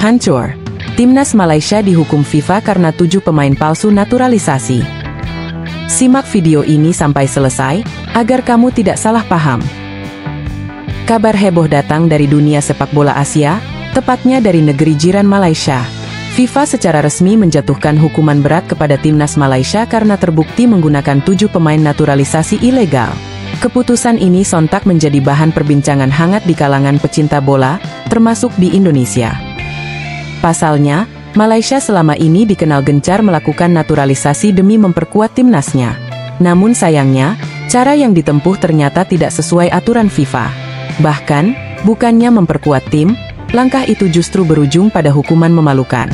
Hancur. Timnas Malaysia dihukum FIFA karena 7 pemain palsu naturalisasi. Simak video ini sampai selesai, agar kamu tidak salah paham. Kabar heboh datang dari dunia sepak bola Asia, tepatnya dari negeri jiran Malaysia. FIFA secara resmi menjatuhkan hukuman berat kepada Timnas Malaysia karena terbukti menggunakan 7 pemain naturalisasi ilegal. Keputusan ini sontak menjadi bahan perbincangan hangat di kalangan pecinta bola, termasuk di Indonesia. Pasalnya, Malaysia selama ini dikenal gencar melakukan naturalisasi demi memperkuat timnasnya. Namun sayangnya, cara yang ditempuh ternyata tidak sesuai aturan FIFA. Bahkan, bukannya memperkuat tim, langkah itu justru berujung pada hukuman memalukan.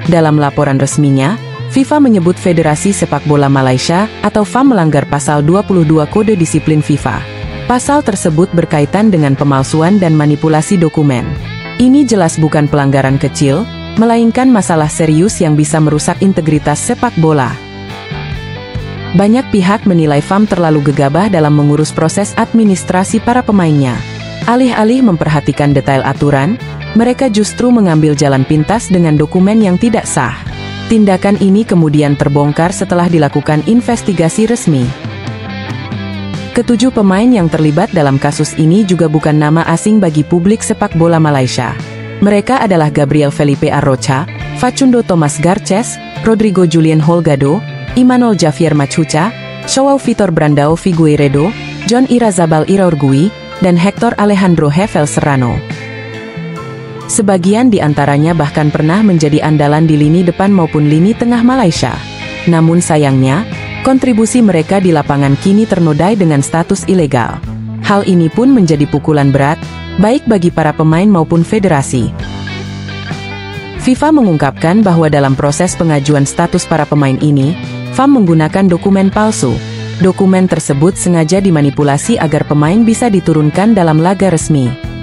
Dalam laporan resminya, FIFA menyebut Federasi Sepak Bola Malaysia atau FAM melanggar pasal 22 Kode Disiplin FIFA. Pasal tersebut berkaitan dengan pemalsuan dan manipulasi dokumen. Ini jelas bukan pelanggaran kecil, melainkan masalah serius yang bisa merusak integritas sepak bola. Banyak pihak menilai FAM terlalu gegabah dalam mengurus proses administrasi para pemainnya. Alih-alih memperhatikan detail aturan, mereka justru mengambil jalan pintas dengan dokumen yang tidak sah. Tindakan ini kemudian terbongkar setelah dilakukan investigasi resmi. Ketujuh pemain yang terlibat dalam kasus ini juga bukan nama asing bagi publik sepak bola Malaysia. Mereka adalah Gabriel Felipe Arrocha, Facundo Thomas Garces, Rodrigo Julian Holgado, Imanol Javier Machuca, Joao Vitor Brandao Figueiredo, John Irazabal Iraurgui, dan Hector Alejandro Hevel Serrano. Sebagian di antaranya bahkan pernah menjadi andalan di lini depan maupun lini tengah Malaysia. Namun sayangnya, kontribusi mereka di lapangan kini ternodai dengan status ilegal. Hal ini pun menjadi pukulan berat, baik bagi para pemain maupun federasi. FIFA mengungkapkan bahwa dalam proses pengajuan status para pemain ini, FAM menggunakan dokumen palsu. Dokumen tersebut sengaja dimanipulasi agar pemain bisa diturunkan dalam laga resmi.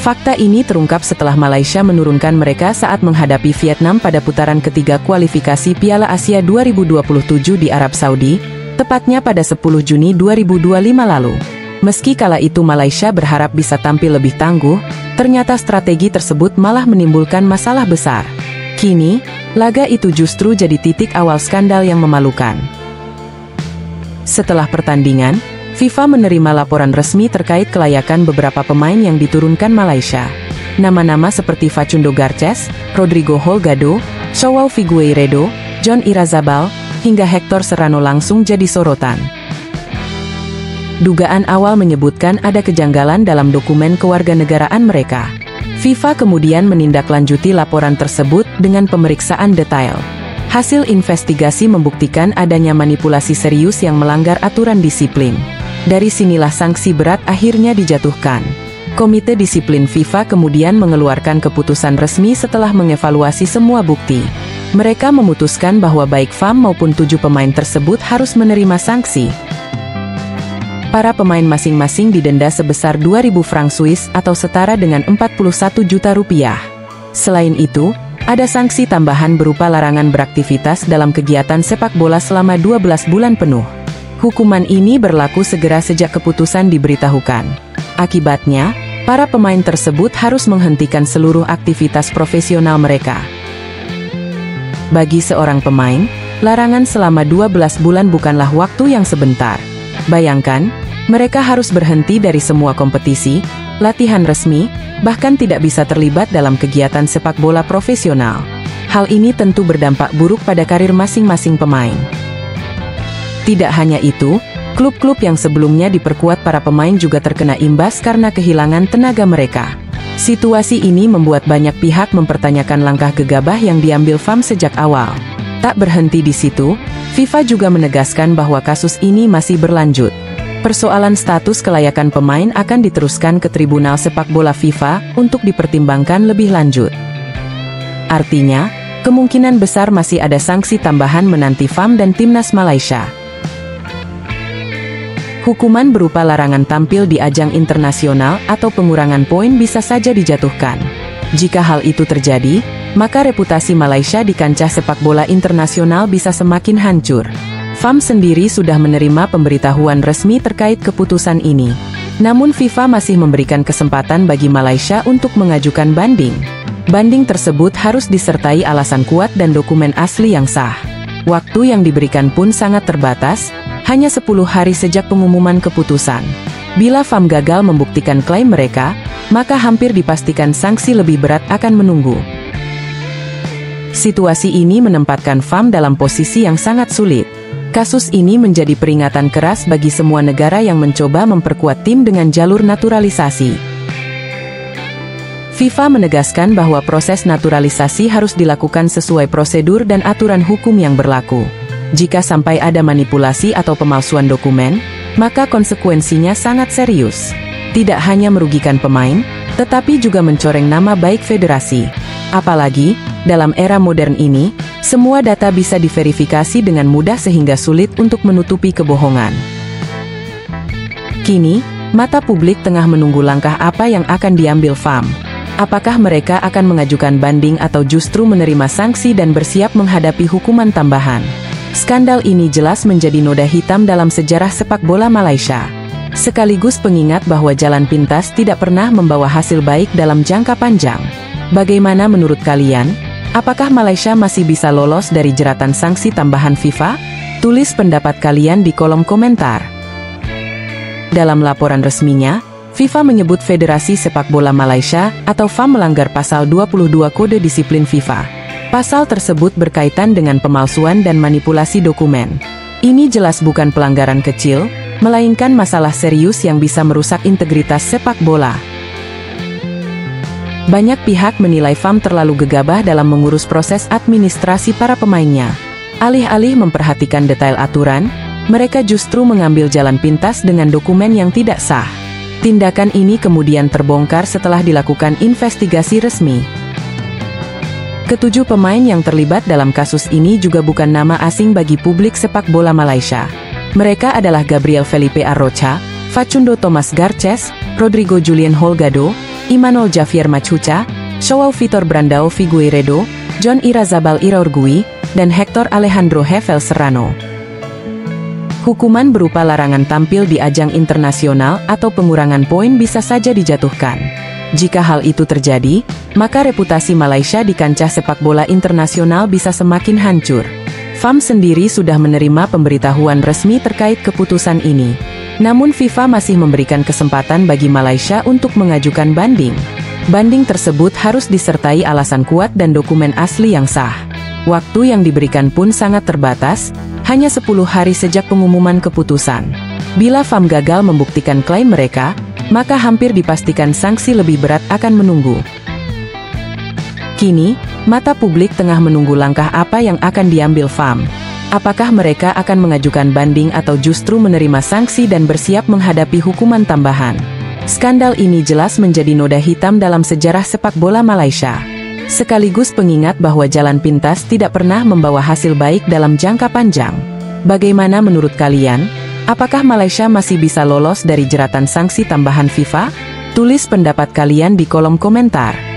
Fakta ini terungkap setelah Malaysia menurunkan mereka saat menghadapi Vietnam pada putaran ketiga kualifikasi Piala Asia 2027 di Arab Saudi, tepatnya pada 10 Juni 2025 lalu. Meski kala itu Malaysia berharap bisa tampil lebih tangguh, ternyata strategi tersebut malah menimbulkan masalah besar. Kini, laga itu justru jadi titik awal skandal yang memalukan. Setelah pertandingan, FIFA menerima laporan resmi terkait kelayakan beberapa pemain yang diturunkan Malaysia. Nama-nama seperti Facundo Garces, Rodrigo Holgado, Joao Figueiredo, John Irazabal, hingga Hector Serrano langsung jadi sorotan. Dugaan awal menyebutkan ada kejanggalan dalam dokumen kewarganegaraan mereka. FIFA kemudian menindaklanjuti laporan tersebut dengan pemeriksaan detail. Hasil investigasi membuktikan adanya manipulasi serius yang melanggar aturan disiplin. Dari sinilah sanksi berat akhirnya dijatuhkan. Komite Disiplin FIFA kemudian mengeluarkan keputusan resmi setelah mengevaluasi semua bukti. Mereka memutuskan bahwa baik FAM maupun 7 pemain tersebut harus menerima sanksi. Para pemain masing-masing didenda sebesar 2.000 franc Swiss atau setara dengan 41 juta rupiah. Selain itu, ada sanksi tambahan berupa larangan beraktivitas dalam kegiatan sepak bola selama 12 bulan penuh. Hukuman ini berlaku segera sejak keputusan diberitahukan. Akibatnya, para pemain tersebut harus menghentikan seluruh aktivitas profesional mereka. Bagi seorang pemain, larangan selama 12 bulan bukanlah waktu yang sebentar. Bayangkan, mereka harus berhenti dari semua kompetisi, latihan resmi, bahkan tidak bisa terlibat dalam kegiatan sepak bola profesional. Hal ini tentu berdampak buruk pada karir masing-masing pemain. Tidak hanya itu, klub-klub yang sebelumnya diperkuat para pemain juga terkena imbas karena kehilangan tenaga mereka. Situasi ini membuat banyak pihak mempertanyakan langkah gegabah yang diambil FAM sejak awal. Tak berhenti di situ, FIFA juga menegaskan bahwa kasus ini masih berlanjut. Persoalan status kelayakan pemain akan diteruskan ke Tribunal Sepak Bola FIFA untuk dipertimbangkan lebih lanjut. Artinya, kemungkinan besar masih ada sanksi tambahan menanti FAM dan Timnas Malaysia. Hukuman berupa larangan tampil di ajang internasional atau pengurangan poin bisa saja dijatuhkan. Jika hal itu terjadi, maka reputasi Malaysia di kancah sepak bola internasional bisa semakin hancur. FAM sendiri sudah menerima pemberitahuan resmi terkait keputusan ini. Namun FIFA masih memberikan kesempatan bagi Malaysia untuk mengajukan banding. Banding tersebut harus disertai alasan kuat dan dokumen asli yang sah. Waktu yang diberikan pun sangat terbatas, hanya 10 hari sejak pengumuman keputusan. Bila FAM gagal membuktikan klaim mereka, maka hampir dipastikan sanksi lebih berat akan menunggu. Situasi ini menempatkan FAM dalam posisi yang sangat sulit. Kasus ini menjadi peringatan keras bagi semua negara yang mencoba memperkuat tim dengan jalur naturalisasi. FIFA menegaskan bahwa proses naturalisasi harus dilakukan sesuai prosedur dan aturan hukum yang berlaku. Jika sampai ada manipulasi atau pemalsuan dokumen, maka konsekuensinya sangat serius. Tidak hanya merugikan pemain, tetapi juga mencoreng nama baik federasi. Apalagi, dalam era modern ini, semua data bisa diverifikasi dengan mudah sehingga sulit untuk menutupi kebohongan. Kini, mata publik tengah menunggu langkah apa yang akan diambil FAM. Apakah mereka akan mengajukan banding atau justru menerima sanksi dan bersiap menghadapi hukuman tambahan? Skandal ini jelas menjadi noda hitam dalam sejarah sepak bola Malaysia. Sekaligus pengingat bahwa jalan pintas tidak pernah membawa hasil baik dalam jangka panjang. Bagaimana menurut kalian? Apakah Malaysia masih bisa lolos dari jeratan sanksi tambahan FIFA? Tulis pendapat kalian di kolom komentar. Dalam laporan resminya, FIFA menyebut Federasi Sepak Bola Malaysia atau FAM melanggar pasal 22 Kode Disiplin FIFA. Pasal tersebut berkaitan dengan pemalsuan dan manipulasi dokumen. Ini jelas bukan pelanggaran kecil, melainkan masalah serius yang bisa merusak integritas sepak bola. Banyak pihak menilai FAM terlalu gegabah dalam mengurus proses administrasi para pemainnya. Alih-alih memperhatikan detail aturan, mereka justru mengambil jalan pintas dengan dokumen yang tidak sah. Tindakan ini kemudian terbongkar setelah dilakukan investigasi resmi. Ketujuh pemain yang terlibat dalam kasus ini juga bukan nama asing bagi publik sepak bola Malaysia. Mereka adalah Gabriel Felipe Arrocha, Facundo Thomas Garces, Rodrigo Julian Holgado, Imanol Javier Machuca, Joao Vitor Brandao Figueiredo, John Irazabal Iraurgui, dan Hector Alejandro Hevel Serrano. Hukuman berupa larangan tampil di ajang internasional atau pengurangan poin bisa saja dijatuhkan. Jika hal itu terjadi, maka reputasi Malaysia di kancah sepak bola internasional bisa semakin hancur. FAM sendiri sudah menerima pemberitahuan resmi terkait keputusan ini. Namun FIFA masih memberikan kesempatan bagi Malaysia untuk mengajukan banding. Banding tersebut harus disertai alasan kuat dan dokumen asli yang sah. Waktu yang diberikan pun sangat terbatas, hanya 10 hari sejak pengumuman keputusan. Bila FAM gagal membuktikan klaim mereka, maka hampir dipastikan sanksi lebih berat akan menunggu. Kini, mata publik tengah menunggu langkah apa yang akan diambil FAM. Apakah mereka akan mengajukan banding atau justru menerima sanksi dan bersiap menghadapi hukuman tambahan? Skandal ini jelas menjadi noda hitam dalam sejarah sepak bola Malaysia. Sekaligus pengingat bahwa jalan pintas tidak pernah membawa hasil baik dalam jangka panjang. Bagaimana menurut kalian? Apakah Malaysia masih bisa lolos dari jeratan sanksi tambahan FIFA? Tulis pendapat kalian di kolom komentar.